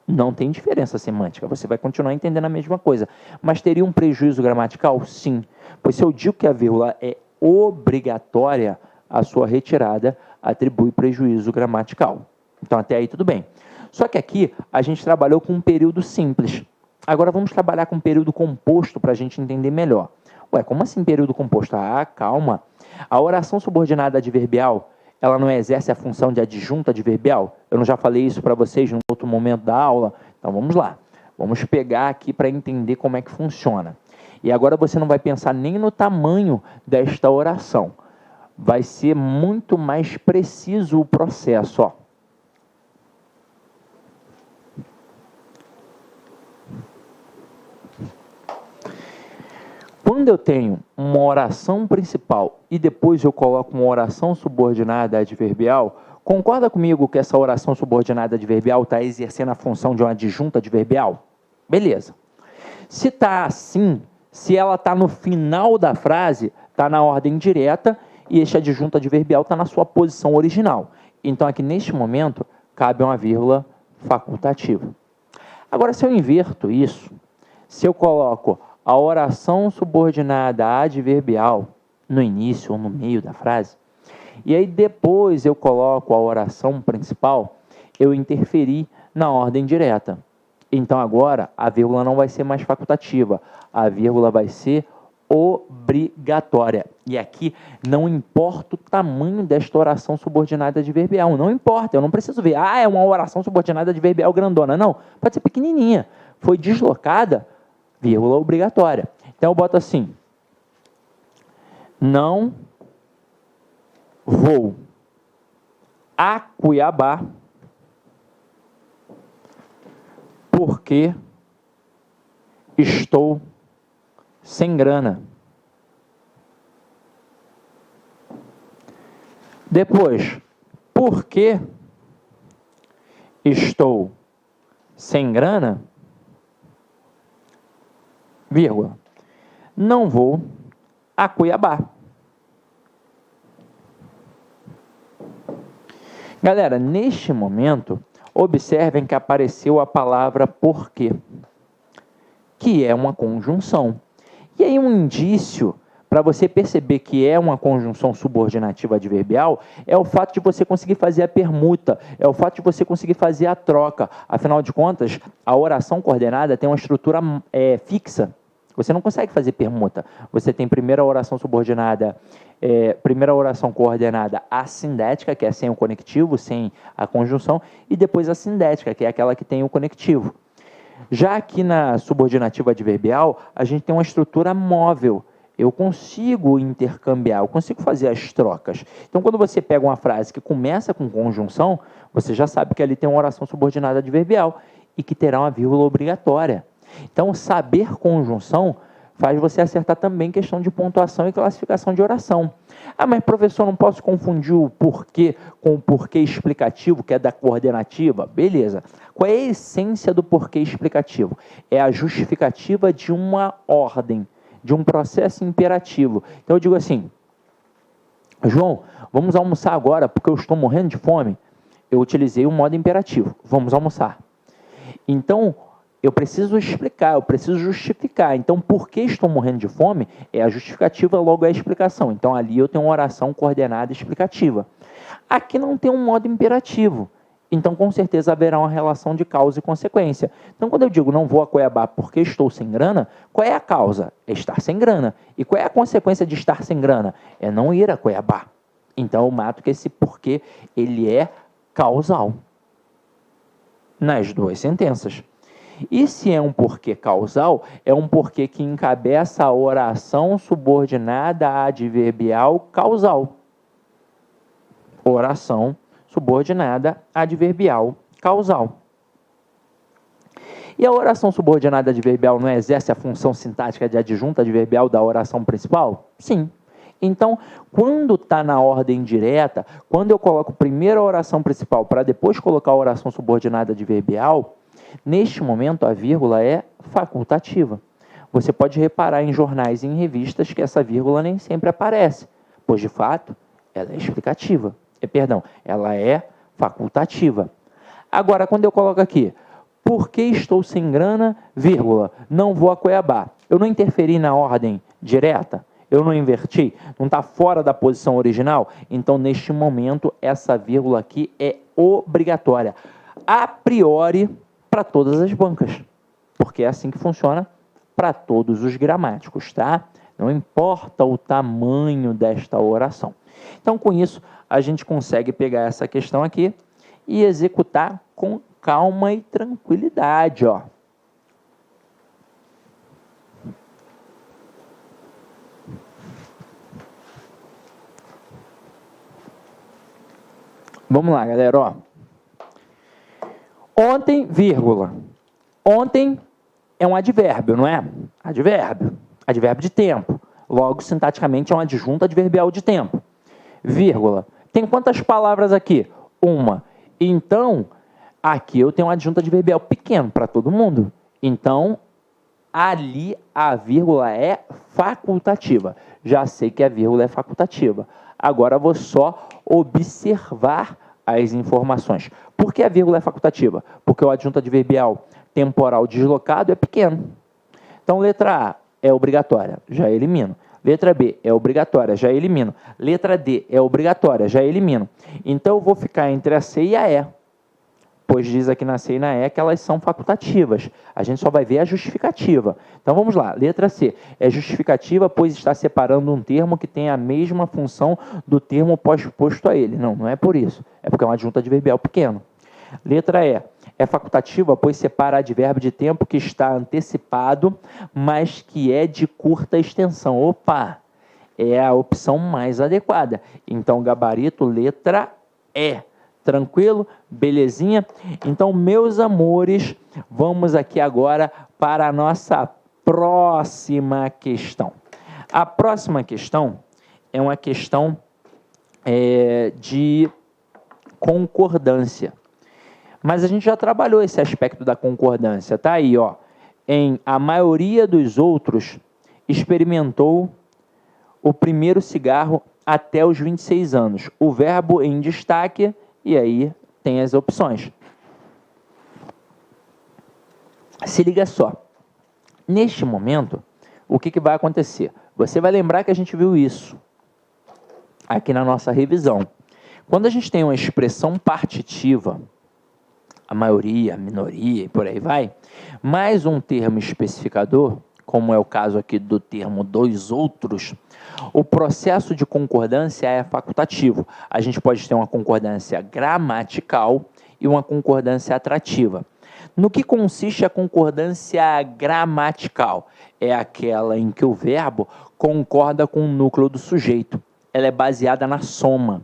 Não tem diferença semântica, você vai continuar entendendo a mesma coisa. Mas teria um prejuízo gramatical? Sim, pois se eu digo que a vírgula é obrigatória, a sua retirada atribui prejuízo gramatical. Então até aí tudo bem. Só que aqui a gente trabalhou com um período simples. Agora vamos trabalhar com um período composto para a gente entender melhor. Ué, como assim período composto? Ah, calma. A oração subordinada adverbial, ela não exerce a função de adjunta adverbial? Eu não já falei isso para vocês no outro momento da aula? Então vamos lá. Vamos pegar aqui para entender como é que funciona. E agora você não vai pensar nem no tamanho desta oração. Vai ser muito mais preciso o processo, ó. Quando eu tenho uma oração principal e depois eu coloco uma oração subordinada adverbial, concorda comigo que essa oração subordinada adverbial está exercendo a função de uma adjunta adverbial? Beleza. Se está assim, se ela está no final da frase, está na ordem direta e este adjunto adverbial está na sua posição original. Então aqui neste momento cabe uma vírgula facultativa. Agora se eu inverto isso, se eu coloco a oração subordinada adverbial no início ou no meio da frase, e aí depois eu coloco a oração principal, eu interferi na ordem direta. Então agora a vírgula não vai ser mais facultativa, a vírgula vai ser obrigatória. E aqui não importa o tamanho desta oração subordinada adverbial, não importa, eu não preciso ver, é uma oração subordinada adverbial grandona, não, pode ser pequenininha, foi deslocada, vírgula obrigatória. Então eu boto assim, não vou a Cuiabá porque estou sem grana. Depois, porque estou sem grana, vírgula, não vou a Cuiabá. Galera, neste momento, observem que apareceu a palavra porque, que é uma conjunção. E aí um indício para você perceber que é uma conjunção subordinativa adverbial é o fato de você conseguir fazer a permuta, é o fato de você conseguir fazer a troca. Afinal de contas, a oração coordenada tem uma estrutura fixa. Você não consegue fazer permuta. Você tem primeiro a oração subordinada, primeira oração coordenada assindética, que é sem o conectivo, sem a conjunção, e depois a sindética, que é aquela que tem o conectivo. Já aqui na subordinativa adverbial, a gente tem uma estrutura móvel. Eu consigo intercambiar, eu consigo fazer as trocas. Então, quando você pega uma frase que começa com conjunção, você já sabe que ali tem uma oração subordinada adverbial e que terá uma vírgula obrigatória. Então, saber conjunção faz você acertar também questão de pontuação e classificação de oração. Mas professor, não posso confundir o porquê com o porquê explicativo, que é da coordenativa? Beleza. Qual é a essência do porquê explicativo? É a justificativa de uma ordem, de um processo imperativo. Então eu digo assim, João, vamos almoçar agora porque eu estou morrendo de fome. Eu utilizei o modo imperativo, vamos almoçar. Então, eu preciso explicar, eu preciso justificar. Então, por que estou morrendo de fome? É a justificativa, logo é a explicação. Então, ali eu tenho uma oração coordenada explicativa. Aqui não tem um modo imperativo. Então, com certeza, haverá uma relação de causa e consequência. Então, quando eu digo não vou a Cuiabá porque estou sem grana, qual é a causa? É estar sem grana. E qual é a consequência de estar sem grana? É não ir a Cuiabá. Então, eu mato que esse porquê, ele é causal. Nas duas sentenças. E se é um porquê causal, é um porquê que encabeça a oração subordinada adverbial causal. Oração subordinada adverbial causal. E a oração subordinada adverbial não exerce a função sintática de adjunta adverbial da oração principal? Sim. Então, quando está na ordem direta, quando eu coloco primeiro a oração principal para depois colocar a oração subordinada adverbial, neste momento a vírgula é facultativa. Você pode reparar em jornais e em revistas que essa vírgula nem sempre aparece, pois de fato ela é explicativa. Ela é facultativa. Agora, quando eu coloco aqui, por que estou sem grana, vírgula, não vou a Cuiabá? Eu não interferi na ordem direta? Eu não inverti? Não está fora da posição original? Então, neste momento, essa vírgula aqui é obrigatória. A priori, para todas as bancas. Porque é assim que funciona para todos os gramáticos, tá? Não importa o tamanho desta oração. Então, com isso, a gente consegue pegar essa questão aqui e executar com calma e tranquilidade, ó. Vamos lá, galera, ó. Ontem, vírgula. Ontem é um advérbio, não é? Advérbio. Advérbio de tempo. Logo, sintaticamente, é um adjunto adverbial de tempo. Vírgula. Tem quantas palavras aqui? Uma. Então, aqui eu tenho um adjunto adverbial pequeno para todo mundo. Então, ali a vírgula é facultativa. Já sei que a vírgula é facultativa. Agora vou só observar as informações. Por que a vírgula é facultativa? Porque o adjunto adverbial temporal deslocado é pequeno. Então, letra A é obrigatória, já elimino. Letra B é obrigatória, já elimino. Letra D é obrigatória, já elimino. Então, eu vou ficar entre a C e a E. Pois diz aqui na C e na E que elas são facultativas. A gente só vai ver a justificativa. Então, vamos lá. Letra C. É justificativa, pois está separando um termo que tem a mesma função do termo pós-posto a ele. Não, não é por isso. É porque é um adjunto adverbial pequeno. Letra E. É facultativa, pois separa advérbio de tempo que está antecipado, mas que é de curta extensão. Opa! É a opção mais adequada. Então, gabarito, letra E. Tranquilo? Belezinha? Então, meus amores, vamos aqui agora para a nossa próxima questão. A próxima questão é uma questão de concordância. Mas a gente já trabalhou esse aspecto da concordância. Tá aí, ó. Em a maioria dos outros experimentou o primeiro cigarro até os 26 anos. O verbo em destaque, e aí tem as opções. Se liga só. Neste momento, o que vai acontecer? Você vai lembrar que a gente viu isso aqui na nossa revisão. Quando a gente tem uma expressão partitiva, a maioria, a minoria e por aí vai, mais um termo especificador, como é o caso aqui do termo dos outros, o processo de concordância é facultativo. A gente pode ter uma concordância gramatical e uma concordância atrativa. No que consiste a concordância gramatical? É aquela em que o verbo concorda com o núcleo do sujeito. Ela é baseada na soma.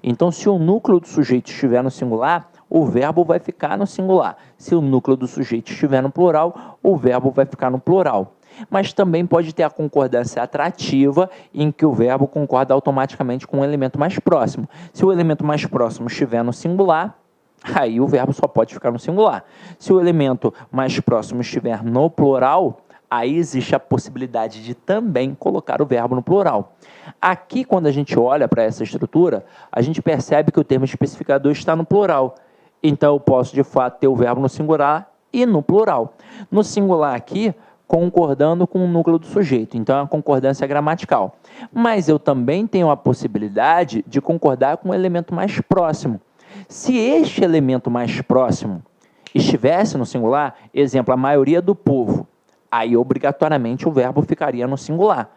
Então, se o núcleo do sujeito estiver no singular, o verbo vai ficar no singular. Se o núcleo do sujeito estiver no plural, o verbo vai ficar no plural. Mas também pode ter a concordância atrativa, em que o verbo concorda automaticamente com o elemento mais próximo. Se o elemento mais próximo estiver no singular, aí o verbo só pode ficar no singular. Se o elemento mais próximo estiver no plural, aí existe a possibilidade de também colocar o verbo no plural. Aqui, quando a gente olha para essa estrutura, a gente percebe que o termo especificador está no plural. Então, eu posso, de fato, ter o verbo no singular e no plural. No singular aqui, concordando com o núcleo do sujeito. Então, é uma concordância gramatical. Mas eu também tenho a possibilidade de concordar com o elemento mais próximo. Se este elemento mais próximo estivesse no singular, exemplo, a maioria do povo, aí, obrigatoriamente, o verbo ficaria no singular.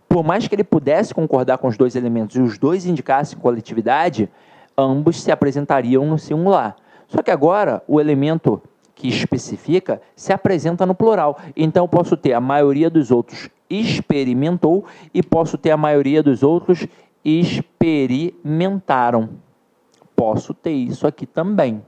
Por mais que ele pudesse concordar com os dois elementos e os dois indicassem coletividade, ambos se apresentariam no singular. Só que agora, o elemento que especifica se apresenta no plural. Então, eu posso ter a maioria dos outros experimentou e posso ter a maioria dos outros experimentaram. Posso ter isso aqui também.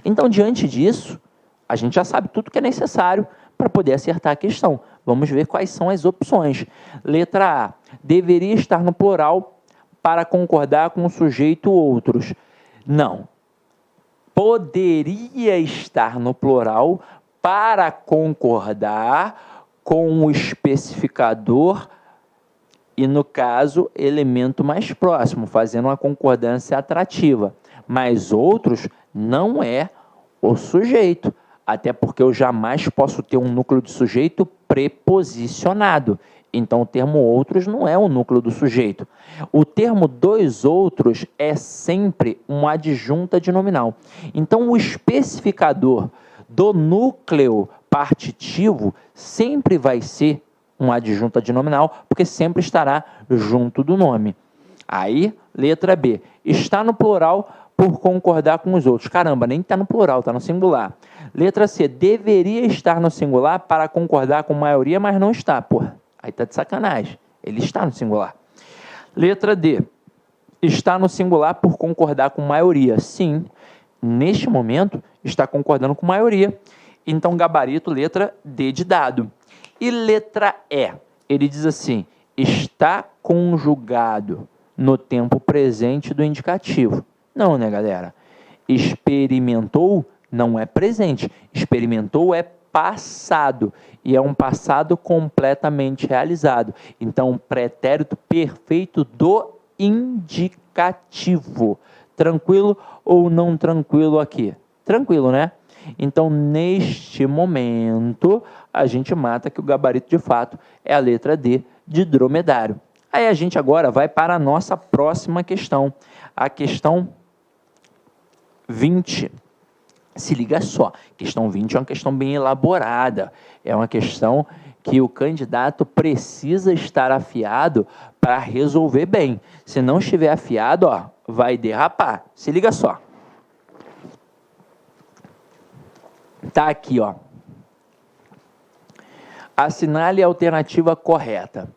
Então, diante disso, a gente já sabe tudo que é necessário para poder acertar a questão. Vamos ver quais são as opções. Letra A, deveria estar no plural para concordar com o sujeito outros. Não. Poderia estar no plural para concordar com o especificador e, no caso, elemento mais próximo, fazendo uma concordância atrativa. Mas outros não é o sujeito, até porque eu jamais posso ter um núcleo de sujeito preposicionado. Então, o termo outros não é o núcleo do sujeito. O termo dois outros é sempre uma adjunta de nominal. Então, o especificador do núcleo partitivo sempre vai ser uma adjunta de nominal, porque sempre estará junto do nome. Aí, letra B, está no plural por concordar com os outros. Caramba, nem está no plural, está no singular. Letra C, deveria estar no singular para concordar com a maioria, mas não está. Porra, aí está de sacanagem. Ele está no singular. Letra D, está no singular por concordar com a maioria. Sim, neste momento está concordando com a maioria. Então, gabarito, letra D de dado. E letra E, ele diz assim, está conjugado no tempo presente do indicativo. Não, né, galera? Experimentou não é presente, experimentou é passado, e é um passado completamente realizado. Então, pretérito perfeito do indicativo. Tranquilo ou não tranquilo aqui? Tranquilo, né? Então, neste momento, a gente mata que o gabarito, de fato, é a letra D de dromedário. Aí a gente agora vai para a nossa próxima questão, a questão 20. Se liga só, questão 20 é uma questão bem elaborada, é uma questão que o candidato precisa estar afiado para resolver bem. Se não estiver afiado, ó, vai derrapar. Se liga só. Tá aqui, ó. Assinale a alternativa correta.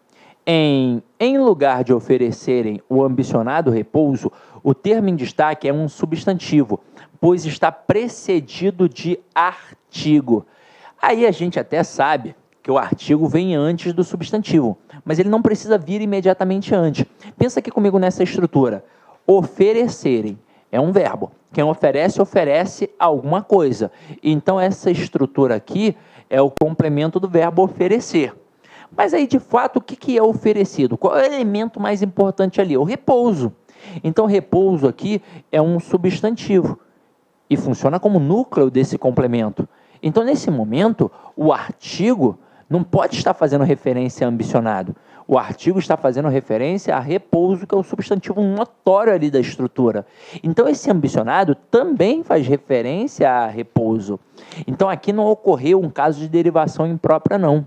Em lugar de oferecerem o ambicionado repouso, o termo em destaque é um substantivo, pois está precedido de artigo. Aí a gente até sabe que o artigo vem antes do substantivo, mas ele não precisa vir imediatamente antes. Pensa aqui comigo nessa estrutura. Oferecerem é um verbo. Quem oferece, oferece alguma coisa. Então, essa estrutura aqui é o complemento do verbo oferecer. Mas aí, de fato, o que é oferecido? Qual é o elemento mais importante ali? O repouso. Então, repouso aqui é um substantivo e funciona como núcleo desse complemento. Então, nesse momento, o artigo não pode estar fazendo referência a ambicionado. O artigo está fazendo referência a repouso, que é o substantivo notório ali da estrutura. Então, esse ambicionado também faz referência a repouso. Então, aqui não ocorreu um caso de derivação imprópria, não.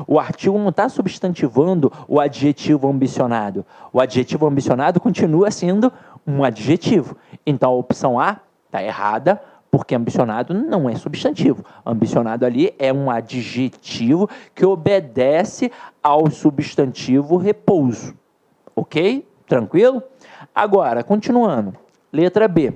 O artigo não está substantivando o adjetivo ambicionado. O adjetivo ambicionado continua sendo um adjetivo. Então, a opção A está errada, porque ambicionado não é substantivo. Ambicionado ali é um adjetivo que obedece ao substantivo repouso. Ok? Tranquilo? Agora, continuando. Letra B.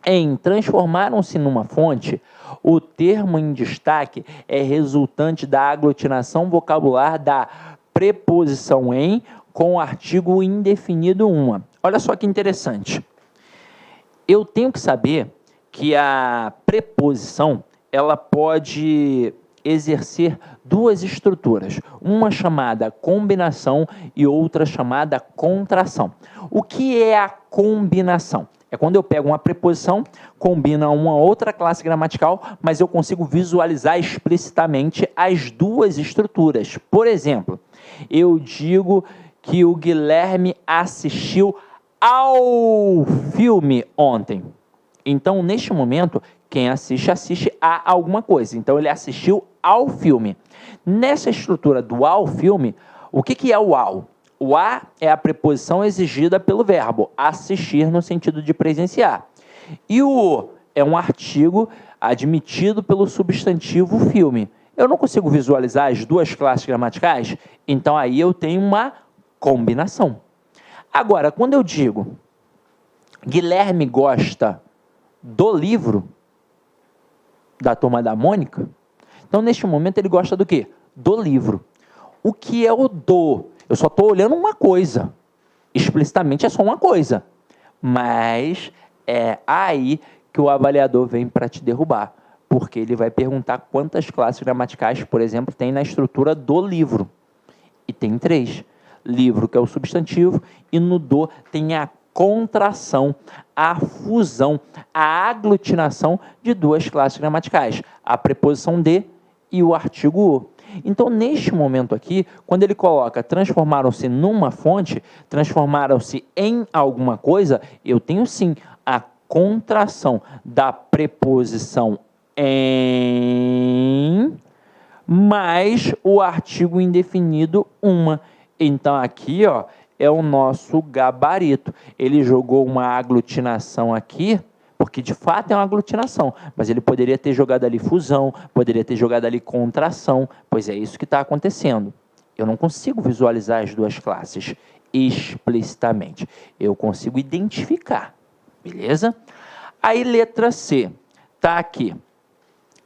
Em transformaram-se numa fonte, o termo em destaque é resultante da aglutinação vocabular da preposição em com o artigo indefinido uma. Olha só que interessante. Eu tenho que saber que a preposição ela pode exercer duas estruturas, uma chamada combinação e outra chamada contração. O que é a combinação? É quando eu pego uma preposição, combina uma outra classe gramatical, mas eu consigo visualizar explicitamente as duas estruturas. Por exemplo, eu digo que o Guilherme assistiu ao filme ontem. Então, neste momento, quem assiste, assiste a alguma coisa. Então, ele assistiu ao filme. Nessa estrutura do ao filme, o que é o ao? O a é a preposição exigida pelo verbo assistir no sentido de presenciar. E o o é um artigo admitido pelo substantivo filme. Eu não consigo visualizar as duas classes gramaticais, então aí eu tenho uma combinação. Agora, quando eu digo Guilherme gosta do livro da Turma da Mônica, então neste momento ele gosta do quê? do livro. O que é o do? Eu só estou olhando uma coisa. Explicitamente é só uma coisa. Mas é aí que o avaliador vem para te derrubar. Porque ele vai perguntar quantas classes gramaticais, por exemplo, tem na estrutura do livro. E tem 3. Livro, que é o substantivo, e no do tem a contração, a fusão, a aglutinação de 2 classes gramaticais. A preposição de e o artigo o. Então, neste momento aqui, quando ele coloca transformaram-se numa fonte, transformaram-se em alguma coisa, eu tenho sim a contração da preposição em mais o artigo indefinido uma. Então, aqui, ó, é o nosso gabarito. Ele jogou uma aglutinação aqui, porque de fato é uma aglutinação, mas ele poderia ter jogado ali fusão, poderia ter jogado ali contração, pois é isso que está acontecendo. Eu não consigo visualizar as 2 classes explicitamente. Eu consigo identificar, beleza? Aí, letra C, está aqui.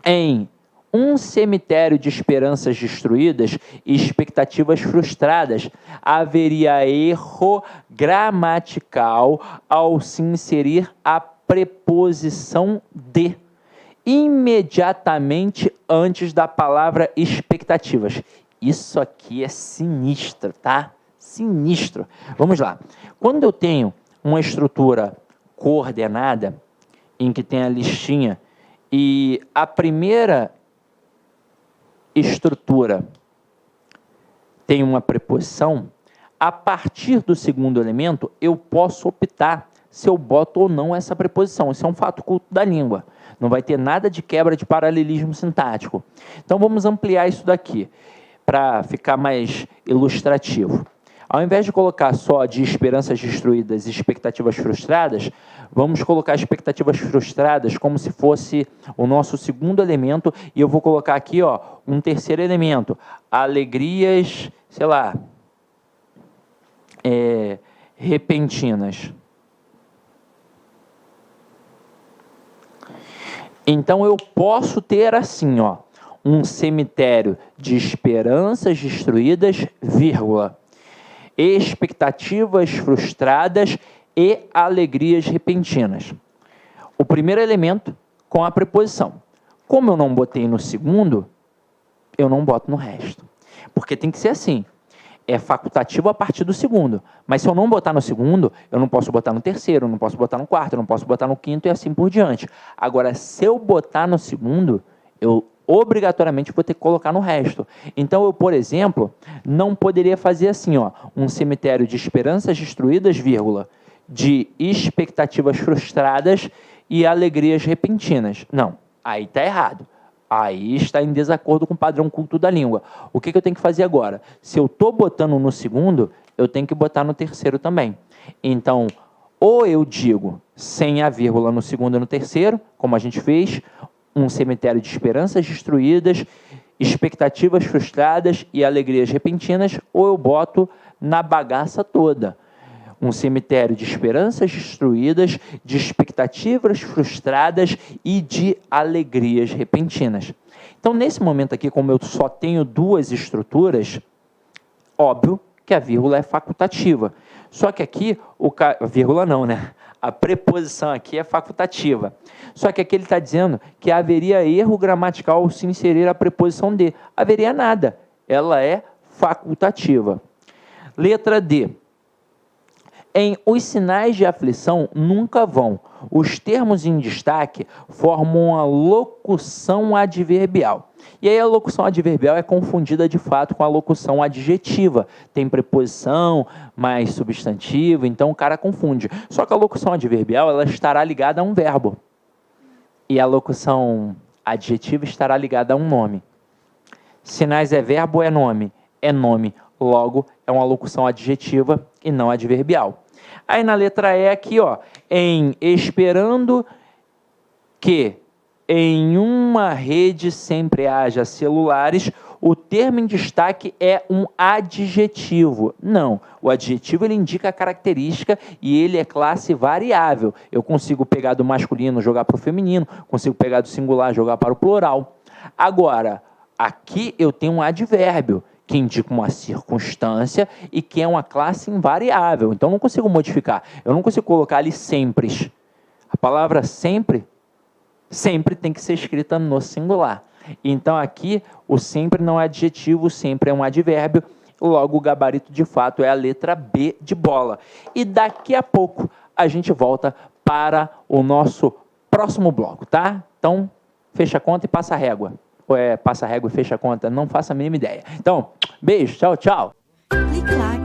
Em um cemitério de esperanças destruídas e expectativas frustradas, haveria erro gramatical ao se inserir a preposição de imediatamente antes da palavra expectativas. Isso aqui é sinistro, tá? Sinistro. Vamos lá. Quando eu tenho uma estrutura coordenada, em que tem a listinha, e a primeira estrutura tem uma preposição, a partir do segundo elemento, eu posso optar se eu boto ou não essa preposição. Isso é um fato culto da língua. Não vai ter nada de quebra de paralelismo sintático. Então, vamos ampliar isso daqui, para ficar mais ilustrativo. Ao invés de colocar só de esperanças destruídas e expectativas frustradas, vamos colocar expectativas frustradas como se fosse o nosso segundo elemento, e eu vou colocar aqui, ó, um terceiro elemento, alegrias, sei lá, repentinas. Então, eu posso ter assim, ó, um cemitério de esperanças destruídas, vírgula, expectativas frustradas e alegrias repentinas. O primeiro elemento com a preposição. Como eu não botei no segundo, eu não boto no resto. Porque tem que ser assim. É facultativo a partir do segundo. Mas se eu não botar no segundo, eu não posso botar no terceiro, eu não posso botar no quarto, eu não posso botar no quinto e assim por diante. Agora, se eu botar no segundo, eu obrigatoriamente vou ter que colocar no resto. Então, eu, por exemplo, não poderia fazer assim, ó, um cemitério de esperanças destruídas, vírgula, de expectativas frustradas e alegrias repentinas. Não, aí está errado. Aí está em desacordo com o padrão culto da língua. O que eu tenho que fazer agora? Se eu estou botando no segundo, eu tenho que botar no terceiro também. Então, ou eu digo sem a vírgula no segundo e no terceiro, como a gente fez, um cemitério de esperanças destruídas, expectativas frustradas e alegrias repentinas, ou eu boto na bagaça toda. Um cemitério de esperanças destruídas, de expectativas frustradas e de alegrias repentinas. Então, nesse momento aqui, como eu só tenho 2 estruturas, óbvio que a vírgula é facultativa. Só que aqui, a vírgula não, né? A preposição aqui é facultativa. Só que aqui ele está dizendo que haveria erro gramatical ao se inserir a preposição de. Haveria nada. Ela é facultativa. Letra D. Em os sinais de aflição nunca vão. Os termos em destaque formam uma locução adverbial. E aí a locução adverbial é confundida de fato com a locução adjetiva. Tem preposição mais substantivo, então o cara confunde. Só que a locução adverbial ela estará ligada a um verbo. E a locução adjetiva estará ligada a um nome. Sinais é verbo ou é nome? É nome. Logo, é uma locução adjetiva e não adverbial. Aí na letra E aqui, ó, em esperando que em uma rede sempre haja celulares, o termo em destaque é um adjetivo. Não, o adjetivo ele indica a característica e ele é classe variável. Eu consigo pegar do masculino, jogar para o feminino, consigo pegar do singular, jogar para o plural. Agora, Aqui eu tenho um advérbio, que indica uma circunstância e que é uma classe invariável. Então, eu não consigo modificar. Eu não consigo colocar ali sempre. A palavra sempre tem que ser escrita no singular. Então, aqui, o sempre não é adjetivo, sempre é um advérbio. Logo, o gabarito, de fato, é a letra B de bola. E daqui a pouco, a gente volta para o nosso próximo bloco, tá? Então, fecha a conta e passa a régua. Ou é passa a régua e fecha a conta? Não faço a mínima ideia. Então, beijo, tchau, tchau. Clic-clac.